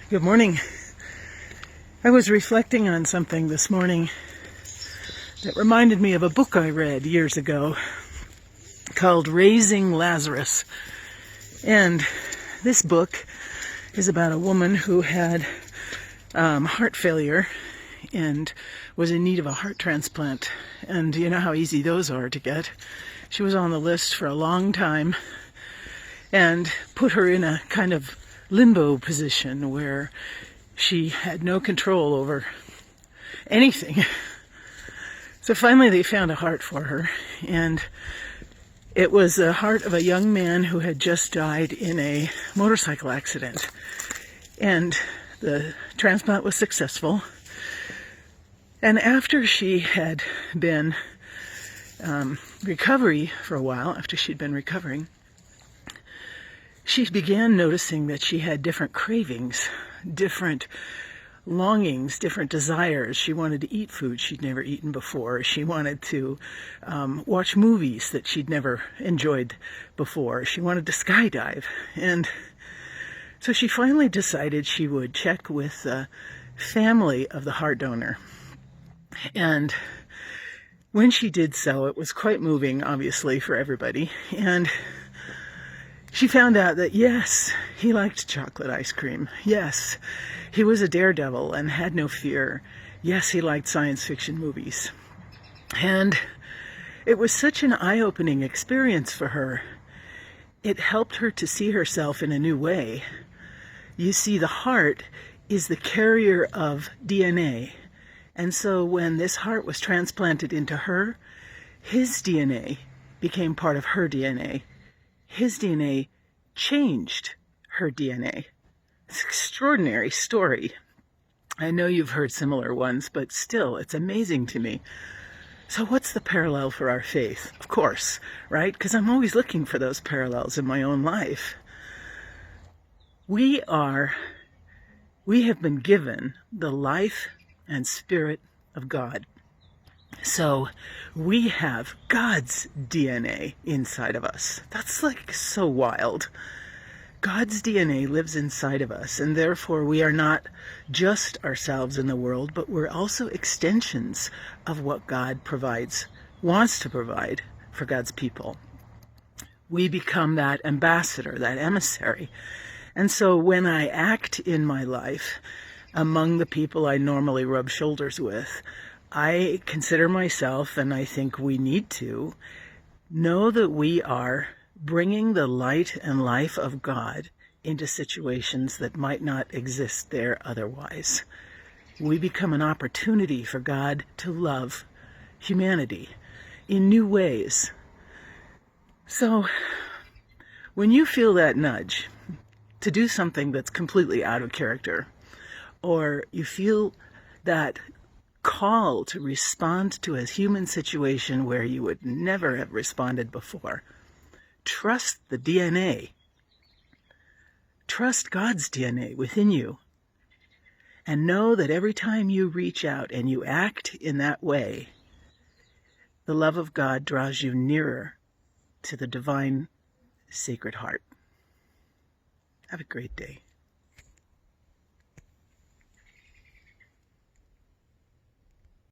Good morning. I was reflecting on something this morning that reminded me of a book I read years ago called Raising Lazarus. And this book is about a woman who had heart failure and was in need of a heart transplant. And you know how easy those are to get. She was on the list for a long time and put her in a kind of limbo position where she had no control over anything. So finally they found a heart for her, and it was the heart of a young man who had just died in a motorcycle accident. And the transplant was successful. And after she had been recovery for a while, after she'd been recovering, she began noticing that she had different cravings, different longings, different desires. She wanted to eat food she'd never eaten before. She wanted to watch movies that she'd never enjoyed before. She wanted to skydive. And so she finally decided she would check with the family of the heart donor. And when she did so, it was quite moving, obviously, for everybody. And she found out that, yes, he liked chocolate ice cream. Yes, he was a daredevil and had no fear. Yes, he liked science fiction movies. And it was such an eye-opening experience for her. It helped her to see herself in a new way. You see, the heart is the carrier of DNA. And so when this heart was transplanted into her, his DNA became part of her DNA. His DNA changed her DNA. It's an extraordinary story. I know you've heard similar ones, but still, it's amazing to me. So what's the parallel for our faith? Of course, right? Because I'm always looking for those parallels in my own life. We have been given the life and spirit of God. So we have God's DNA inside of us. That's like so wild. God's DNA lives inside of us, and therefore we are not just ourselves in the world, but we're also extensions of what God wants to provide for God's people. We become that ambassador, that emissary. And so when I act in my life among the people I normally rub shoulders with, I consider myself, and I think we need to, know that we are bringing the light and life of God into situations that might not exist there otherwise. We become an opportunity for God to love humanity in new ways. So when you feel that nudge to do something that's completely out of character, or you feel that call to respond to a human situation where you would never have responded before, trust the DNA. Trust God's DNA within you. And know that every time you reach out and you act in that way, the love of God draws you nearer to the divine sacred heart. Have a great day.